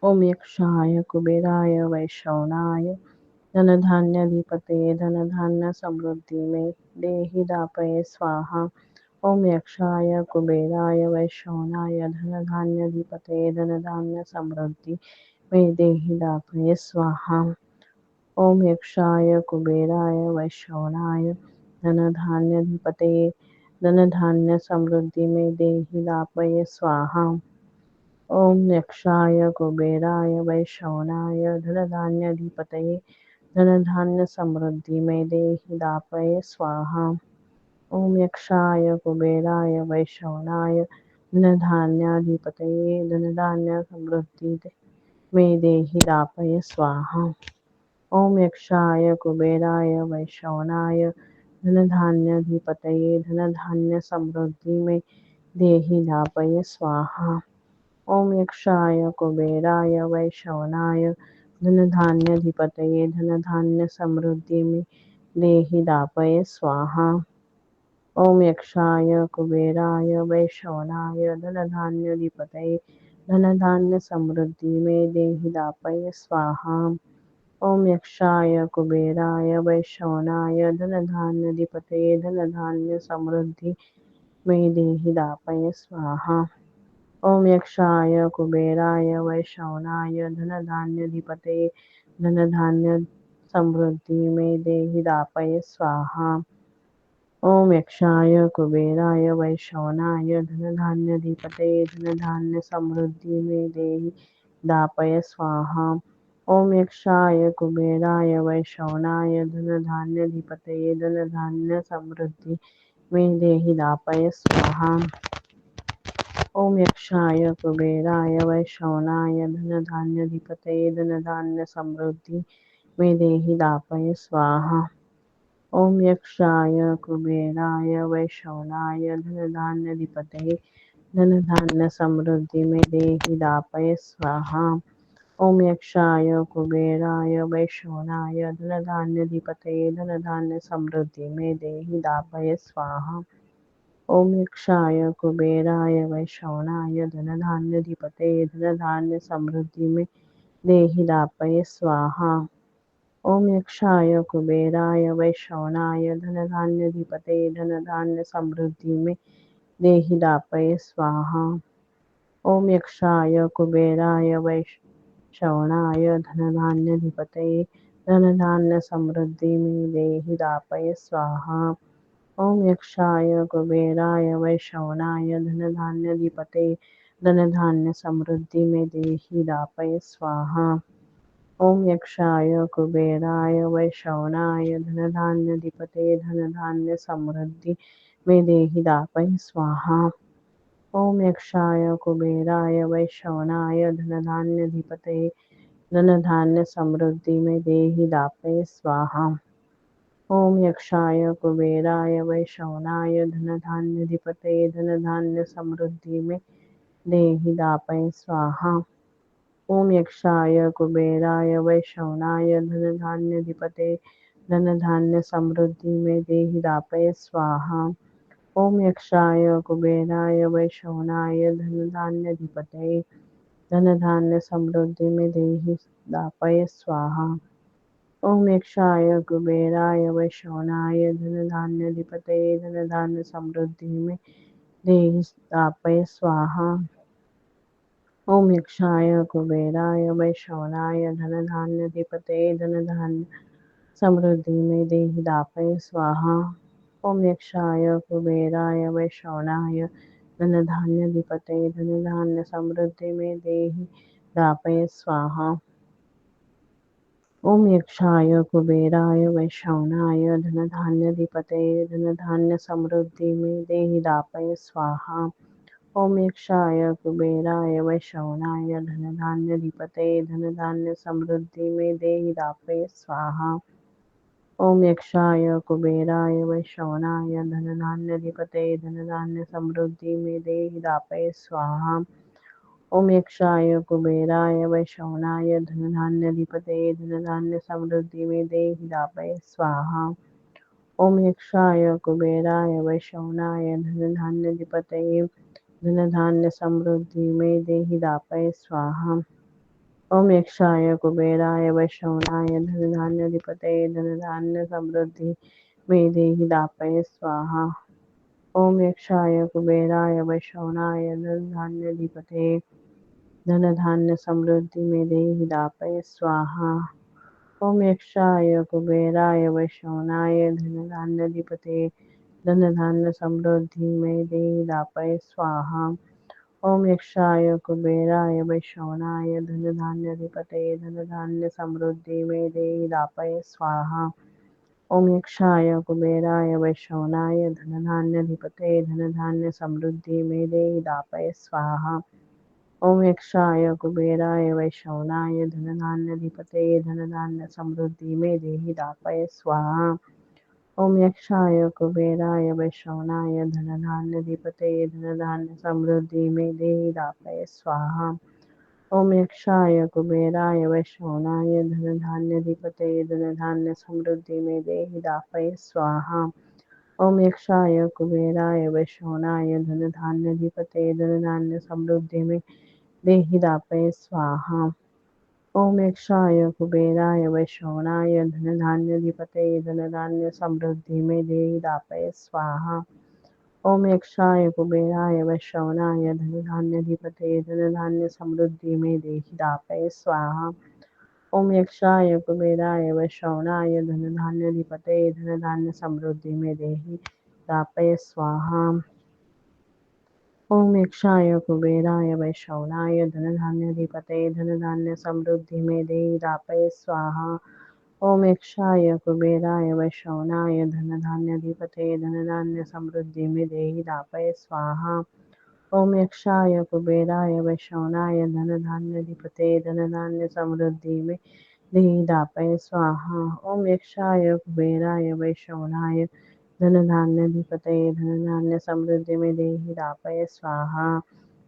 ओम यक्षाय कुबेराय वैश्रवणाय धनधान्याधिपतये धनधान्य समृद्धि में देहि दापये स्वाहा। ओम यक्षाय कुबेराय वैश्रवणाय धनधान्याधिपतये धनधान्य समृद्धि में देहि दापये स्वाहा। ओम यक्षाय कुबेराय वैश्रवणाय धनधान्याधिपतये धनधान्य समृद्धि में देहि दापये स्वाहा। ओम यक्षाय कुबेराय वैश्रवणाय धनधान्याधिपतये धनधान्य समृद्धि में देहि दापये स्वाहा। ओम यक्षाय कुबेराय वैश्रवणाय धनधान्याधिपतये धनधान्य समृद्धि में देहि दापये स्वाहा। ओम यक्षाय कुबेराय वैश्रवणाय धनधान्याधिपतये धनधान्य समृद्धि में देहि दापये स्वाहा। ओम यक्षाय कुबेराय वैश्रवणाय धनधान्याधिपतये धनधान्य समृद्धि में देहि दापये स्वाहा। ओम यक्षाय कुबेराय वैश्रवणाय धनधान्याधिपतये धनधान्य समृद्धि में देहि दापये स्वाहा। ओम यक्षाय कुबेराय वैश्रवणाय धनधान्याधिपतये धनधान्य समृद्धि में देहि दापये स्वाहा। ओम यक्षाय कुबेराय वैश्रवणाय धनधान्याधिपतये धनधान्य समृद्धि में देहि दापये स्वाहा। ओम यक्षाय कुबेराय वैश्रवणाय धनधान्याधिपतये धनधान्य समृद्धि में देहि दापये स्वाहा। ओम यक्षाय कुबेराय वैश्रवणाय धनधान्याधिपतये धनधान्य समृद्धि में देहि दापये स्वाहा। ओम यक्षाय कुबेराय वैश्रवणाय धनधान्याधिपतये धनधान्य समृद्धि में देहि दापये स्वाहा। ओम यक्षाय कुबेराय वैश्रवणाय धनधान्याधिपतये धनधान्य समृद्धि में देहि दापये स्वाहा। ओम यक्षाय कुबेराय वैश्रवणाय धनधान्याधिपतये धनधान्य समृद्धि में देहि दापये स्वाहा। ओम यक्षाय कुबेराय वैश्रवणाय धनधान्याधिपतये धनधान्य समृद्धि में देहि दापये स्वाहा। ओम यक्षाय कुबेराय वैश्रवणाय धनधान्याधिपतये धनधान्य समृद्धि में देहि दापये स्वाहा। ओम यक्षाय कुबेराय वैश्रवणाय धनधान्याधिपतये धनधान्य समृद्धि में देहि दापये स्वाहा। ओम यक्षाय कुबेराय वैश्रवणाय धनधान्याधिपतये धनधान्य समृद्धि में देहि दापये स्वाहा। ओम यक्षाय कुबेराय वैश्रवणाय धनधान्याधिपतये धनधान्य समृद्धि में देहि दापये स्वाहा। ओम यक्षाय कुबेराय वैश्रवणाय धनधान्याधिपतये धनधान्य समृद्धि में देहि दापये स्वाहा। ओम यक्षाय कुबेराय वैश्रवणाय धनधान्याधिपतये धनधान्य समृद्धि में देहि दापये स्वाहा। ओम यक्षाय कुबेराय वैश्रवणाय धनधान्याधिपतये धनधान्य समृद्धि में देहि दापये स्वाहा। ओम यक्षाय कुबेराय वैश्रवणाय धनधान्याधिपतये धनधान्य समृद्धि में देहि दापये स्वाहा। ओम यक्षाय कुबेराय वैश्रवणाय धनधान्याधिपतये धनधान्य समृद्धि में देहि दापये स्वाहा। ओम यक्षाय कुबेराय वैश्रवणाय धनधान्याधिपतये धनधान्य समृद्धि में देहि दापये स्वाहा। ओम यक्षाय कुबेराय वैश्रवणाय धनधान्याधिपतये धनधान्य समृद्धि में देहि दापये स्वाहा। ओम यक्षाय कुबेराय वैश्रवणाय धनधान्याधिपतये धनधान्य समृद्धि में देहि दापये स्वाहा। ओम यक्षाय कुबेराय वैश्रवणाय धनधान्याधिपतये धनधान्य समृद्धि में देहि दापये स्वाहा। ओम यक्षाय कुबेराय वैश्रवणाय धनधान्याधिपतये धनधान्य समृद्धि में देहि दापये स्वाहा। ओम यक्षाय कुबेराय वैश्रवणाय धनधान्याधिपतये धनधान्य समृद्धि में देहि दापये स्वाहा। ओम यक्षाय कुबेराय वैश्रवणाय धनधान्याधिपतये धनधान्य समृद्धि में देहि दापये स्वाहा। ओम यक्षाय कुबेराय वैश्रवणाय धनधान्याधिपतये धनधान्य समृद्धि मे देहि दापय स्वाहा। ओम यक्षाय कुबेराय वैश्रवणाय धनधान्याधिपतये धनधान्य समृद्धि मे देहि दापय स्वाहा। ओम यक्षाय कुबेराय वैश्रवणाय धनधान्याधिपतये धनधान्य समृद्धि मे देहि दापय स्वाहा। ओम यक्षाय कुबेराय वैश्रवणाय धनधान्याधिपतये धनधान्य समृद्धि मे देहि दापय स्वाहा। ओम यक्षाय कुबेराय वैश्रवणाय धनधान्याधिपतये धनधान्य समृद्धि मे देहि दापय स्वाहा। ओम यक्षाय कुबेराय वैश्रवणाय धनधान्याधिपतये धनधान्य समृद्धि मे देहि दापय स्वाहा। ओम यक्षाय कुबेराय वैश्रवणाय धनधान्याधिपतये धनधान्य समृद्धि मे देहि दापय स्वाहा। ओम यक्षाय कुबेराय वैश्रवणाय धनधान्याधिपतये धनधान्य समृद्धि मे देहि दापय स्वाहा। ओम यक्षाय कुबेराय वैश्रवणाय धनधान्याधिपतये धनधान्य समृद्धि मे देहि दापय स्वाहा। ओम यक्षाय कुबेराय वैश्रवणाय धनधान्याधिपतये धनधान्य समृद्धि मे देहि दापय स्वाहा। ओम यक्षाय कुबेराय वैश्रवणाय धनधान्याधिपतये धनधान्य समृद्धि मे देहि दापय स्वाहा। ओम यक्षाय कुबेराय वैश्रवणाय धनधान्याधिपतये धनधान्य समृद्धि मे देहि दापय स्वाहा। ओम यक्षाय कुबेराय वैश्रवणाय धनधान्याधिपतये धनधान्य समृद्धि मे देहि दापय स्वाहा। ओम यक्षाय कुबेराय वैश्रवणाय धनधान्याधिपतये धनधान्य समृद्धि मे देहि दापय स्वाहा। ओम यक्षाय कुबेराय वैश्रवणाय धनधान्याधिपतये धनधान्य समृद्धि मे देहि दापय स्वाहा। ओम यक्षाय कुबेराय वैश्रवणाय धनधान्याधिपतये धनधान्य समृद्धि मे देहि दापय स्वाहा। ओम यक्षाय कुबेराय वैश्रवणाय धनधान्याधिपतये धनधान्य समृद्धि मे देहि दापय स्वाहा।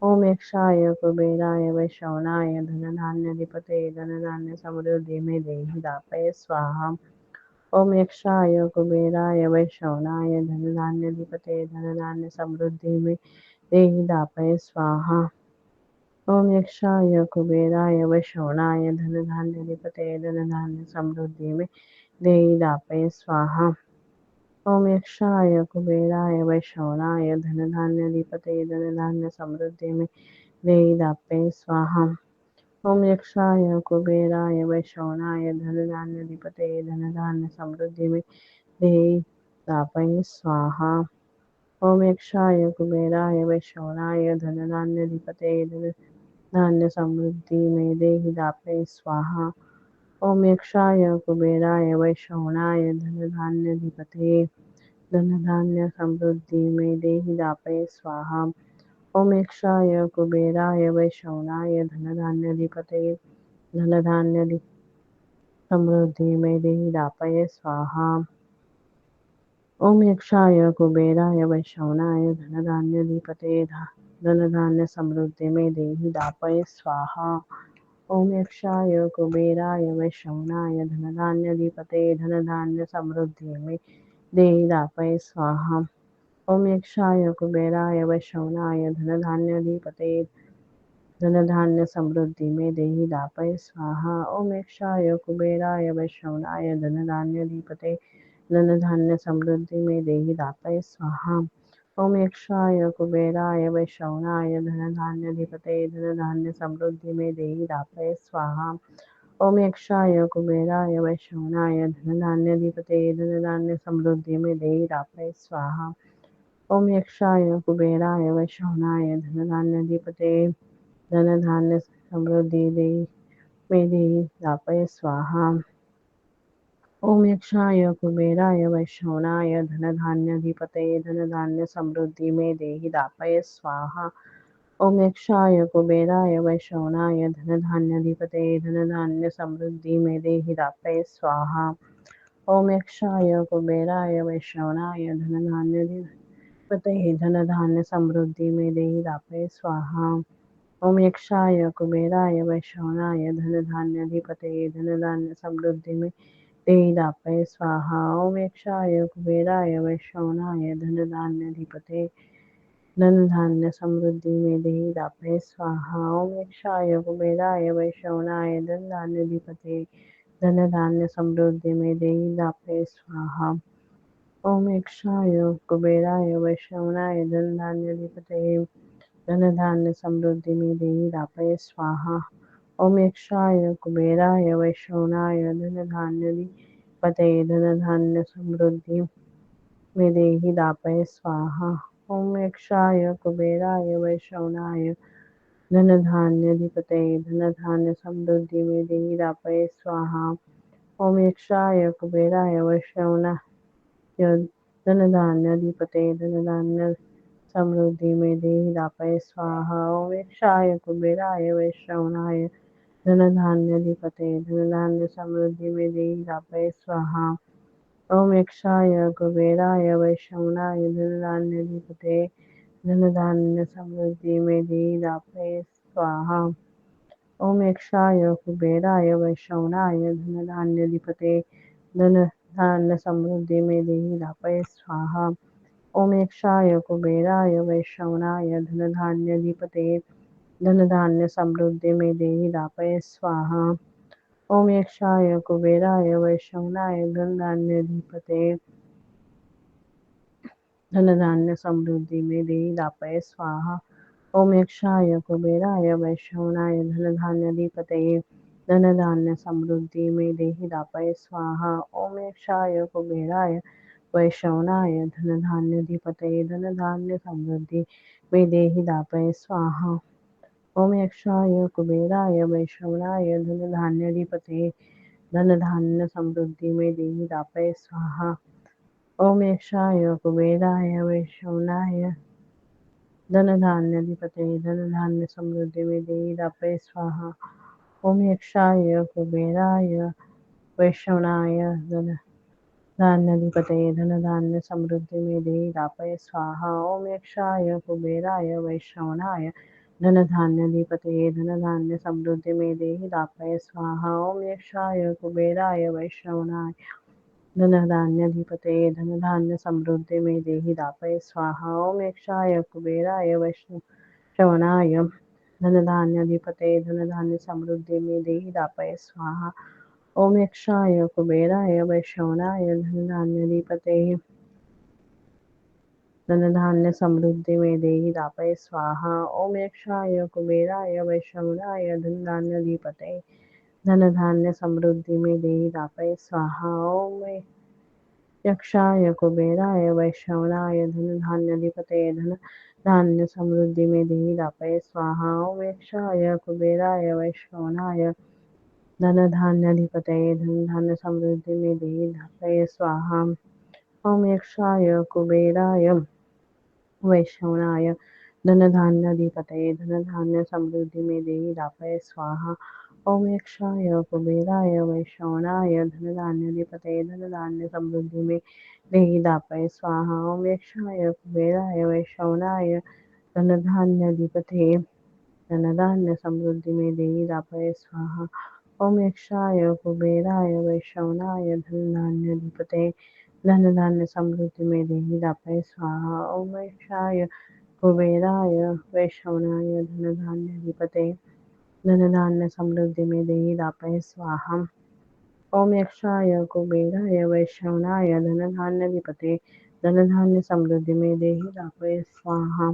ओम यक्षाय कुबेराय वैश्रवणाय धनधान्याधिपतये धनधान्य समृद्धि मे देहि दापय स्वाहा। ओम यक्षाय कुबेराय वैश्रवणाय धनधान्याधिपतये धनधान्य समृद्धि मे देहि दापय स्वाहा। ओम यक्षाय कुबेराय वैश्रवणाय धनधान्याधिपतये धनधान्य समृद्धि मे देहि दापय स्वाहा। ओम यक्षाय कुबेराय वैश्रवणाय धनधान्याधिपतये धनधान्य समृद्धि मे देहि दापय स्वाहा। ओम यक्षाय कुबेराय वैश्रवणाय धनधान्याधिपतये धनधान्य समृद्धि मे देहि दापय स्वाहा। ओम यक्षाय कुबेराय वैश्रवणाय धनधान्याधिपतये धनधान्य समृद्धि मे देहि दापय स्वाहा। ओम यक्षाय कुबेराय वैश्रवणाय धनधान्याधिपतये धनधान्य समृद्धि मे देहि दापय स्वाहा। ओम यक्षाय कुबेराय वैश्रवणाय धनधान्याधिपतये धनधान्य समृद्धि मे देहि दापय स्वाहा। ओम यक्षाय कुबेराय वैश्रवणाय धनधान्याधिपतये धनधान्य समृद्धि मे देहि दापय स्वाहा। ओम यक्षाय कुबेराय वैश्रवणाय धनधान्याधिपतये धनधान्य समृद्धि मे देहि दापय स्वाहा। ओम यक्षाय कुबेराय वैश्रवणाय धनधान्याधिपतये धनधान्य समृद्धि मे देहि दापय स्वाहा। ओम यक्षाय कुबेराय वैश्रवणाय धनधान्याधिपतये धनधान्य समृद्धि मे देहि दापय स्वाहा। ओम यक्षाय कुबेराय वैश्रवणाय धनधान्याधिपतये धनधान्य समृद्धि मे देहि दापय स्वाहा। ओम यक्षाय कुबेराय वैश्रवणाय धनधान्याधिपतये धनधान्य समृद्धि मे देहि दापय स्वाहा। ओम यक्षाय कुबेराय वैश्रवणाय धनधान्याधिपतये धनधान्य समृद्धि मे देहि दापय स्वाहा। ओम यक्षाय कुबेराय वैश्रवणाय धनधान्याधिपतये धनधान्य समृद्धि मे देहि दापय स्वाहा। ओम यक्षाय कुबेराय वैश्रवणाय धनधान्याधिपतये धनधान्य समृद्धि मे देहि दापय स्वाहा। ओम यक्षाय कुबेराय वैश्रवणाय धनधान्याधिपतये धनधान्य समृद्धि मे देहि दापय स्वाहा। ओम यक्षाय कुबेराय वैश्रवणाय धनधान्याधिपतये धन धान्य समृद्धि में देहि दापय स्वाहा। ओम यक्षाय कुबेराय वैश्रवणाय धन धान्य अधिपतये धन धान्य समृद्धि में देहि दापय स्वाहा। ओम यक्षाय कुबेराय वैश्रवणाय धन धान्य अधिपतये धन धान्य समृद्धि में देहि दापय स्वाहा। ओम यक्षाय कुबेराय वैश्रवणाय धन धान्य अधिपतये धन धान्य समृद्धि में देहि दापय स्वाहा। ओम यक्षाय कुबेराय वैश्रवणाय धन धान्य अधिपतये धन धान्य समृद्धि में देहि दापय स्वाहा। ओम यक्षाय कुबेराय वैश्रवणाय धन धान्य अधिपतये धन धान्य समृद्धि में देहि दापय स्वाहा। ओम यक्षाय कुबेराय वैश्रवणाय धन धान्य अधिपतये धन धान्य समृद्धि में देहि दापय स्वाहा। ओम यक्षाय कुबेराय वैश्रवणाय धन धान्य अधिपतये धन धान्य समृद्धि में देहि दापय स्वाहा। ओम यक्षाय कुबेराय वैश्रवणाय धन धान्य अधिपतये धन धान्य समृद्धि में देहि दापय स्वाहा। ओम यक्षाय कुबेराय वैश्रवणाय धन धान्य अधिपतये धन धान्य समृद्धि में देहि दापय स्वाहा। ओम यक्षाय कुबेराय वैश्रवणाय धन धान्य अधिपतये धन धान्य समृद्धि में देहि दापय स्वाहा। ओम यक्षाय कुबेराय वैश्रवणाय धन धान्य अधिपतये धन धान्य समृद्धि में देहि दापय स्वाहा। ओम यक्षाय कुबेराय वैश्रवणाय धन धान्य अधिपतये धन धान्य समृद्धि में देहि दापय स्वाहा। ओम यक्षाय कुबेराय वैश्रवणाय धन धान्य अधिपतये धन धान्य समृद्धि में देहि दापय स्वाहा। ओम यक्षाय कुबेराय वैश्रवणाय धन धान्य अधिपतये धन धान्य समृद्धि में देहि दापय स्वाहा। ओम यक्षाय कुबेराय वैश्रवणाय धन धान्य अधिपतये धन धान्य समृद्धि में देहि दापय स्वाहा। ओम यक्षाय कुबेराय वैश्रवणाय धन धान्य अधिपतये धन धान्य समृद्धि में देहि दापय स्वाहा। ओम यक्षाय कुबेराय वैश्रवणाय धन धान्य अधिपतये धन धान्य समृद्धि में देहि दापय स्वाहा। ओम यक्षाय कुबेराय वैश्रवणाय धन धान्य अधिपतये धन धान्य समृद्धि में देहि दापय स्वाहा। ओम यक्षाय कुबेराय वैश्रवणाय धन धान्य अधिपतये धन धान्य समृद्धि में देहि दापय स्वाहा। ओम यक्षाय कुबेराय वैश्रवणाय धन धान्य अधिपतये धन धान्य समृद्धि में देहि दापय स्वाहा। ओम यक्षाय कुबेराय वैश्रवणाय धन धान्य अधिपतये धन धान्य समृद्धि में देहि दापय स्वाहा। ओम यक्षाय कुबेराय वैश्रवणाय धन धान्य अधिपतये धन धान्य समृद्धि में देहि दापय स्वाहा। ओम यक्षाय कुबेराय वैश्रवणाय धन धान्य अधिपतये धन धान्य समृद्धि में देहि दापय स्वाहा। ओम यक्षाय कुबेराय वैश्रवणाय धन धान्य अधिपतये धन धान्य समृद्धि में देहि दापय स्वाहा। ओम यक्षाय कुबेराय वैश्रवणाय धन धान्य अधिपतये धन धान्य समृद्धि में देहि दापय स्वाहा। ओम यक्षाय कुबेराय वैश्रवणाय धन धान्य अधिपतये धन धान्य समृद्धि में देहि दापय स्वाहा। ओम यक्षाय कुबेराय वैश्रवणाय धन धान्य अधिपतये धन धान्य समृद्धि में देहि दापय स्वाहा। ओम यक्षाय कुबेराय वैश्रवणाय धन धान्य अधिपतये धन धान्य समृद्धि में देहि दापय स्वाहा।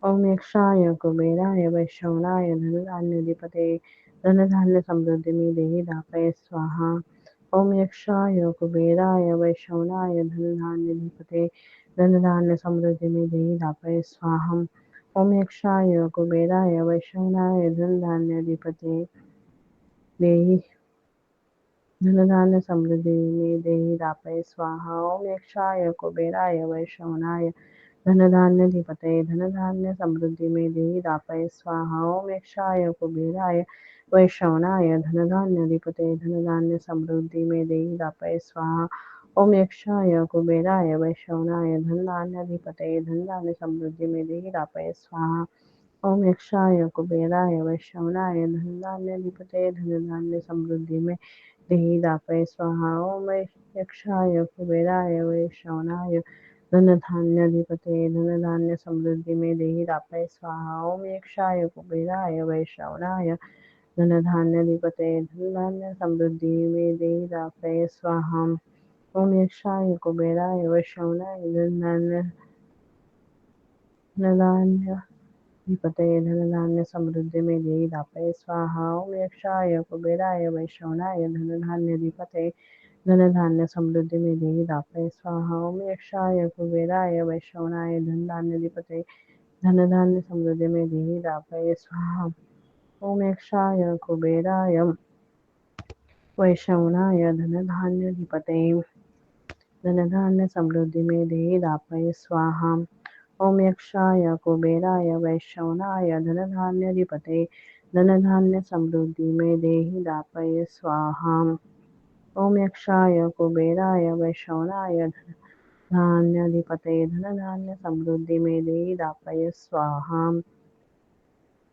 ओम यक्षाय कुबेराय वैश्रवणाय धन धान्य अधिपतये धन धान्य समृद्धि में देहि दापय स्वाहा। ओम यक्षाय कुबेराय वैश्रवणाय धन धान्य अधिपतये धन धान्य समृद्धि में देहि दापय स्वाहा। ओम यक्षाय कुबेराय वैश्रवणाय धन धान्य अधिपतये देहि धन धान्य समृद्धि में देहि दापय स्वाहा। ओम यक्षाय कुबेराय वैश्रवणाय धन धान्य अधिपतये धन धान्य समृद्धि में देहि दापय स्वाहा। ओम यक्षाय कुबेराय वैश्रवणाय धन धान्य अधिपतये धन धान्य समृद्धि में देहि दापय स्वाहा। ओम यक्षाय कुबेराय वैश्रवणाय धन धान्य अधिपतये धन धान्य समृद्धि में देहि दापय स्वाहा। ओम यक्षाय कुबेराय वैश्रवणाय धन धान्य अधिपतये धन धान्य समृद्धि में देहि दापय स्वाहा। ओम यक्षाय कुबेराय वैश्रवणाय धनधान्याधिपतये धनधान्य समृद्धि में देहि दापय स्वाहा। ओम यक्षाय कुबेराय वैश्रवणाय धनधान्याधिपतये धनधान्य समृद्धि में देहि दापय स्वाहा। ओम यक्षाय कुबेराय वैश्रवणाय धनधान्याधिपतये धनधान्य समृद्धि में देहि दापय स्वाहा। ओम यक्षाय कुबेराय वैश्रवणाय धनधान्याधिपतये धनधान्य समृद्धि में देहि दापय स्वाहा। ओम यक्षाय कुबेराय वैश्रवणाय धनधान्याधिपतये धनधान्य समृद्धि में देहि दापय स्वाहा। ओम यक्षाय कुबेराय वैश्रवणाय धनधान्याधिपतये धनधान्य समृद्धि में देहि दापय स्वाहा। ओम यक्षाय कुबेराय वैश्रवणाय धनधान्याधिपतये धनधान्य समृद्धि में देहि दापय स्वाहा। ओम यक्षाय कुबेराय वैश्रवणाय धनधान्याधिपतये धनधान्य समृद्धि में देहि दापय स्वाहा।